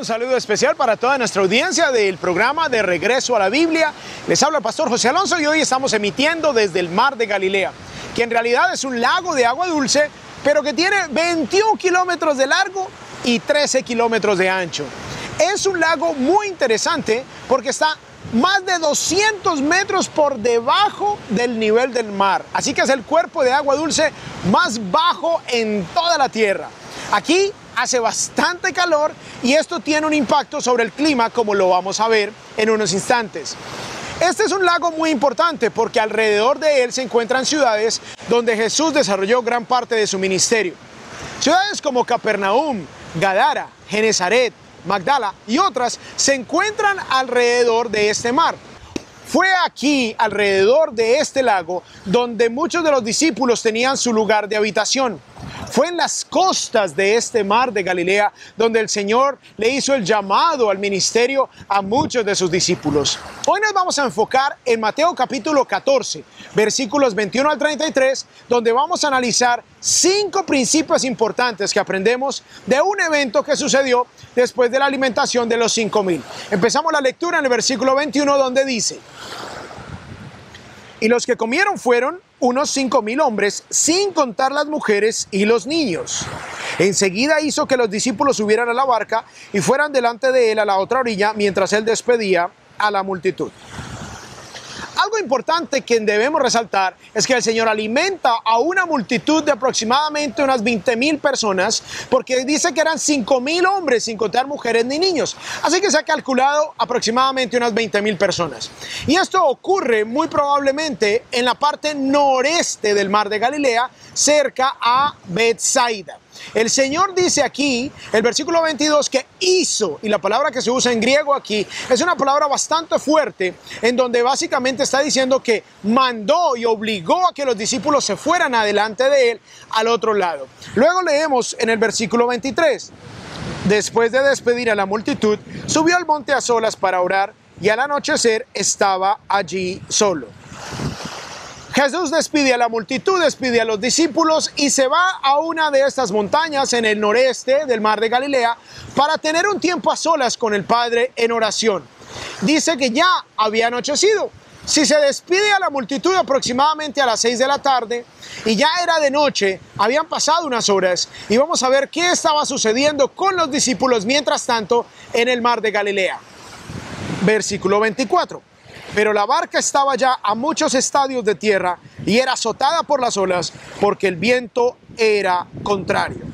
un saludo especial para toda nuestra audiencia del programa de Regreso a la Biblia. Les habla el pastor José Alonso y hoy estamos emitiendo desde el Mar de Galilea, que en realidad es un lago de agua dulce, pero que tiene 21 kilómetros de largo y 13 kilómetros de ancho. Es un lago muy interesante porque está más de 200 metros por debajo del nivel del mar. Así que es el cuerpo de agua dulce más bajo en toda la tierra. Aquí hace bastante calor y esto tiene un impacto sobre el clima, como lo vamos a ver en unos instantes. Este es un lago muy importante porque alrededor de él se encuentran ciudades donde Jesús desarrolló gran parte de su ministerio. Ciudades como Capernaum, Gadara, Genezaret, Magdala y otras se encuentran alrededor de este mar. Fue aquí, alrededor de este lago, donde muchos de los discípulos tenían su lugar de habitación. Fue en las costas de este mar de Galilea donde el Señor le hizo el llamado al ministerio a muchos de sus discípulos. Hoy nos vamos a enfocar en Mateo capítulo 14, versículos 21 al 33, donde vamos a analizar 5 principios importantes que aprendemos de un evento que sucedió después de la alimentación de los 5,000. Empezamos la lectura en el versículo 21, donde dice: y los que comieron fueron unos 5,000 hombres, sin contar las mujeres y los niños. Enseguida hizo que los discípulos subieran a la barca y fueran delante de él a la otra orilla, mientras él despedía a la multitud. Algo importante que debemos resaltar es que el Señor alimenta a una multitud de aproximadamente unas 20,000 personas, porque dice que eran 5,000 hombres sin contar mujeres ni niños. Así que se ha calculado aproximadamente unas 20,000 personas. Y esto ocurre muy probablemente en la parte noreste del mar de Galilea, cerca a Betsaida. El Señor dice aquí, el versículo 22, que hizo, y la palabra que se usa en griego aquí es una palabra bastante fuerte, en donde básicamente está diciendo que mandó y obligó a que los discípulos se fueran adelante de él al otro lado. Luego leemos en el versículo 23, después de despedir a la multitud, subió al monte a solas para orar, y al anochecer estaba allí solo. Jesús despide a la multitud, despide a los discípulos y se va a una de estas montañas en el noreste del mar de Galilea para tener un tiempo a solas con el Padre en oración. Dice que ya había anochecido. Si se despide a la multitud aproximadamente a las 6 de la tarde y ya era de noche, habían pasado unas horas y vamos a ver qué estaba sucediendo con los discípulos mientras tanto en el mar de Galilea. Versículo 24. Pero la barca estaba ya a muchos estadios de tierra y era azotada por las olas porque el viento era contrario.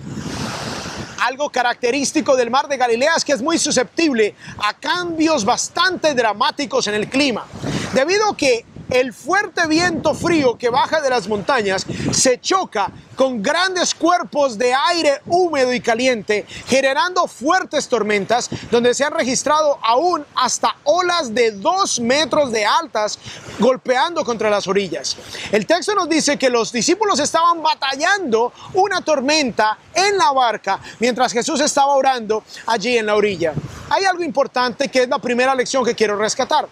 Algo característico del mar de Galilea es que es muy susceptible a cambios bastante dramáticos en el clima, debido a que el fuerte viento frío que baja de las montañas se choca con grandes cuerpos de aire húmedo y caliente, generando fuertes tormentas donde se han registrado aún hasta olas de 2 metros de altas golpeando contra las orillas. El texto nos dice que los discípulos estaban batallando una tormenta en la barca mientras Jesús estaba orando allí en la orilla. Hay algo importante que es la primera lección que quiero rescatar.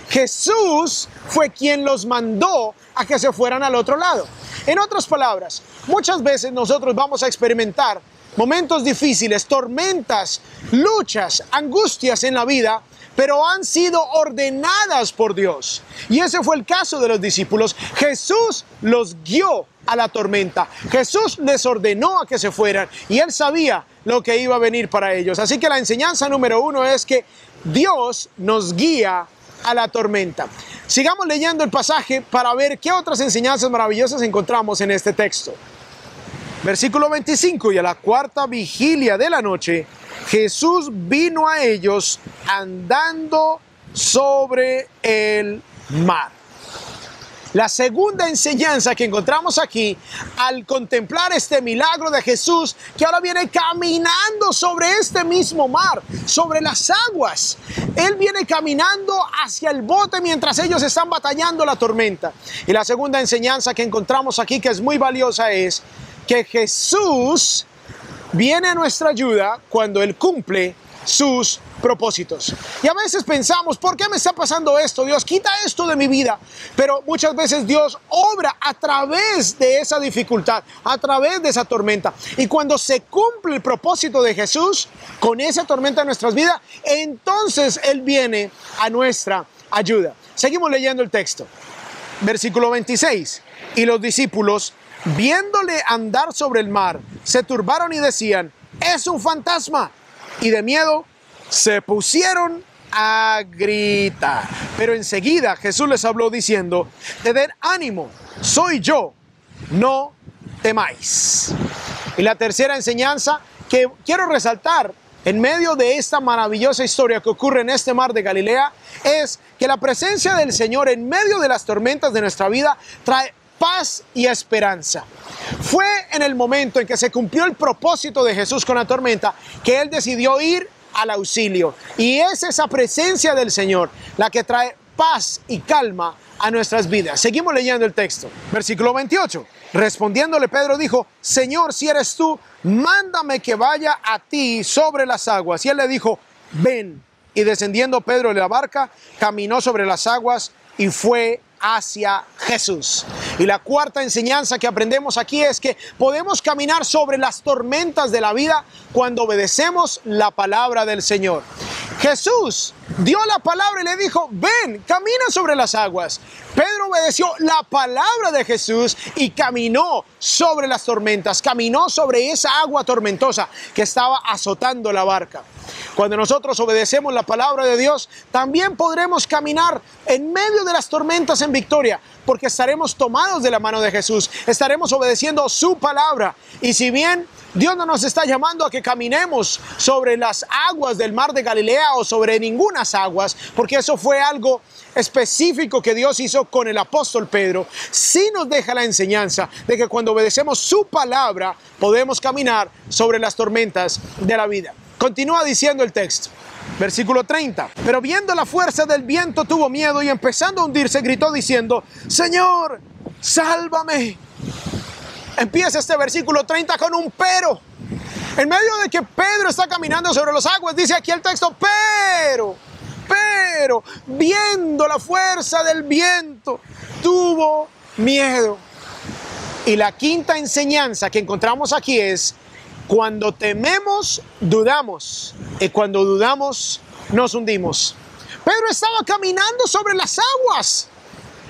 Jesús fue quien los mandó a que se fueran al otro lado. En otras palabras, muchas veces nosotros vamos a experimentar momentos difíciles, tormentas, luchas, angustias en la vida, pero han sido ordenadas por Dios. Y ese fue el caso de los discípulos. Jesús los guió a la tormenta. Jesús les ordenó a que se fueran y Él sabía lo que iba a venir para ellos. Así que la enseñanza número 1 es que Dios nos guía a la tormenta. Sigamos leyendo el pasaje para ver qué otras enseñanzas maravillosas encontramos en este texto. Versículo 25, y a la 4ª vigilia de la noche, Jesús vino a ellos andando sobre el mar. La segunda enseñanza que encontramos aquí al contemplar este milagro de Jesús, que ahora viene caminando sobre este mismo mar, sobre las aguas. Él viene caminando hacia el bote mientras ellos están batallando la tormenta. Y la segunda enseñanza que encontramos aquí, que es muy valiosa, es que Jesús viene a nuestra ayuda cuando Él cumple sus propósitos. Y a veces pensamos, ¿por qué me está pasando esto? Dios, quita esto de mi vida. Pero muchas veces Dios obra a través de esa dificultad, a través de esa tormenta. Y cuando se cumple el propósito de Jesús con esa tormenta en nuestras vidas, entonces Él viene a nuestra ayuda. Seguimos leyendo el texto. Versículo 26. Y los discípulos, viéndole andar sobre el mar, se turbaron y decían, es un fantasma. Y de miedo se pusieron a gritar. Pero enseguida Jesús les habló diciendo, tened ánimo, soy yo, no temáis. Y la tercera enseñanza que quiero resaltar en medio de esta maravillosa historia que ocurre en este mar de Galilea es que la presencia del Señor en medio de las tormentas de nuestra vida trae paz y esperanza. Fue en el momento en que se cumplió el propósito de Jesús con la tormenta que Él decidió ir al auxilio. Y es esa presencia del Señor la que trae paz y calma a nuestras vidas. Seguimos leyendo el texto. Versículo 28. Respondiéndole Pedro dijo, Señor, si eres tú, mándame que vaya a ti sobre las aguas. Y Él le dijo, ven. Y descendiendo Pedro de la barca, caminó sobre las aguas y fue hacia Jesús. Y la cuarta enseñanza que aprendemos aquí es que podemos caminar sobre las tormentas de la vida cuando obedecemos la palabra del Señor. Jesús dio la palabra y le dijo, ven, camina sobre las aguas. Pedro obedeció la palabra de Jesús y caminó sobre las tormentas, caminó sobre esa agua tormentosa que estaba azotando la barca. Cuando nosotros obedecemos la palabra de Dios, también podremos caminar en medio de las tormentas en victoria, porque estaremos tomados de la mano de Jesús, estaremos obedeciendo su palabra. Y si bien Dios no nos está llamando a que caminemos sobre las aguas del mar de Galilea o sobre ningunas aguas, porque eso fue algo específico que Dios hizo con el apóstol Pedro, sí nos deja la enseñanza de que cuando obedecemos su palabra podemos caminar sobre las tormentas de la vida. Continúa diciendo el texto, versículo 30. Pero viendo la fuerza del viento tuvo miedo y empezando a hundirse gritó diciendo, Señor, sálvame. Empieza este versículo 30 con un pero. En medio de que Pedro está caminando sobre las aguas, dice aquí el texto, pero, viendo la fuerza del viento, tuvo miedo. Y la quinta enseñanza que encontramos aquí es, cuando tememos, dudamos. Y cuando dudamos, nos hundimos. Pedro estaba caminando sobre las aguas.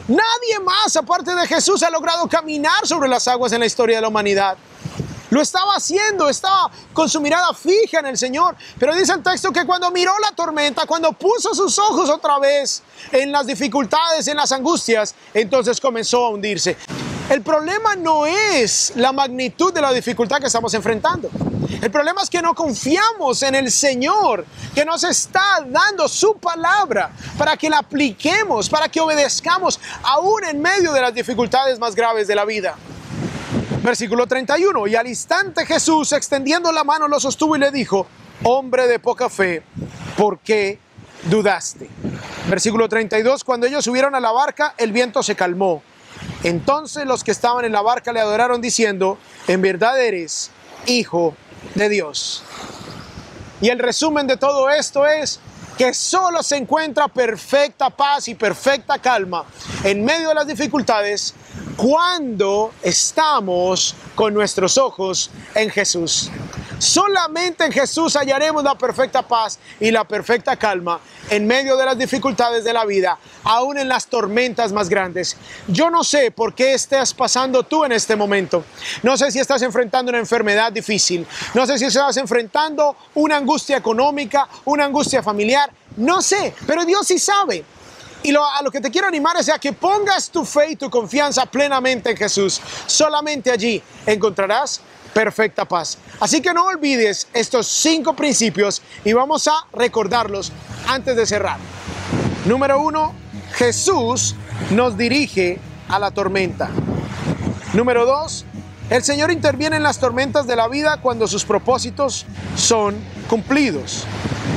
Nadie más, aparte de Jesús, ha logrado caminar sobre las aguas en la historia de la humanidad. Lo estaba haciendo, estaba con su mirada fija en el Señor. Pero dice el texto que cuando miró la tormenta, cuando puso sus ojos otra vez en las dificultades, en las angustias, entonces comenzó a hundirse. El problema no es la magnitud de la dificultad que estamos enfrentando. El problema es que no confiamos en el Señor, que nos está dando su palabra para que la apliquemos, para que obedezcamos aún en medio de las dificultades más graves de la vida. Versículo 31. Y al instante Jesús, extendiendo la mano, lo sostuvo y le dijo, hombre de poca fe, ¿por qué dudaste? Versículo 32. Cuando ellos subieron a la barca, el viento se calmó. Entonces los que estaban en la barca le adoraron diciendo, en verdad eres Hijo de Dios. Y el resumen de todo esto es que solo se encuentra perfecta paz y perfecta calma en medio de las dificultades cuando estamos con nuestros ojos en Jesús. Solamente en Jesús hallaremos la perfecta paz y la perfecta calma en medio de las dificultades de la vida, aún en las tormentas más grandes. Yo no sé por qué estás pasando tú en este momento. No sé si estás enfrentando una enfermedad difícil. No sé si estás enfrentando una angustia económica, una angustia familiar. No sé, pero Dios sí sabe. Y a lo que te quiero animar es a que pongas tu fe y tu confianza plenamente en Jesús. Solamente allí encontrarás perfecta paz. Así que no olvides estos 5 principios y vamos a recordarlos antes de cerrar. Número 1, Jesús nos dirige a la tormenta. Número 2, el Señor interviene en las tormentas de la vida cuando sus propósitos son cumplidos.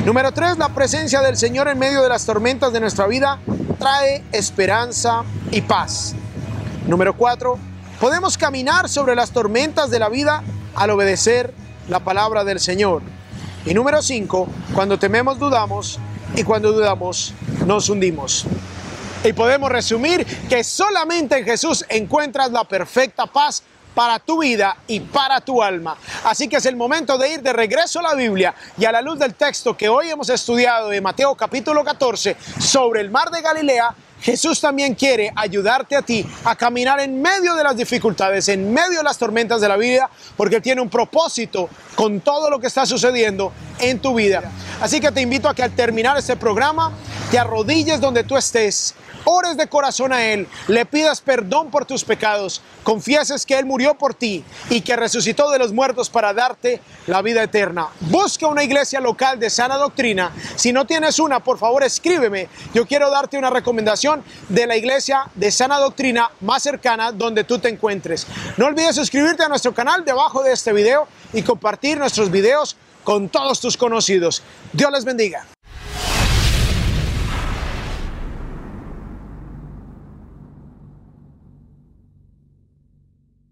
Número 3, la presencia del Señor en medio de las tormentas de nuestra vida trae esperanza y paz. Número 4, podemos caminar sobre las tormentas de la vida al obedecer la palabra del Señor. Y número 5, cuando tememos dudamos y cuando dudamos nos hundimos. Y podemos resumir que solamente en Jesús encuentras la perfecta paz para tu vida y para tu alma. Así que es el momento de ir de regreso a la Biblia y a la luz del texto que hoy hemos estudiado de Mateo capítulo 14 sobre el mar de Galilea. Jesús también quiere ayudarte a ti a caminar en medio de las dificultades, en medio de las tormentas de la vida, porque Él tiene un propósito con todo lo que está sucediendo en tu vida. Así que te invito a que al terminar este programa, te arrodilles donde tú estés, ores de corazón a Él, le pidas perdón por tus pecados, confieses que Él murió por ti y que resucitó de los muertos para darte la vida eterna. Busca una iglesia local de sana doctrina. Si no tienes una, por favor escríbeme. Yo quiero darte una recomendación de la iglesia de sana doctrina más cercana donde tú te encuentres. No olvides suscribirte a nuestro canal debajo de este video y compartir nuestros videos con todos tus conocidos. Dios les bendiga.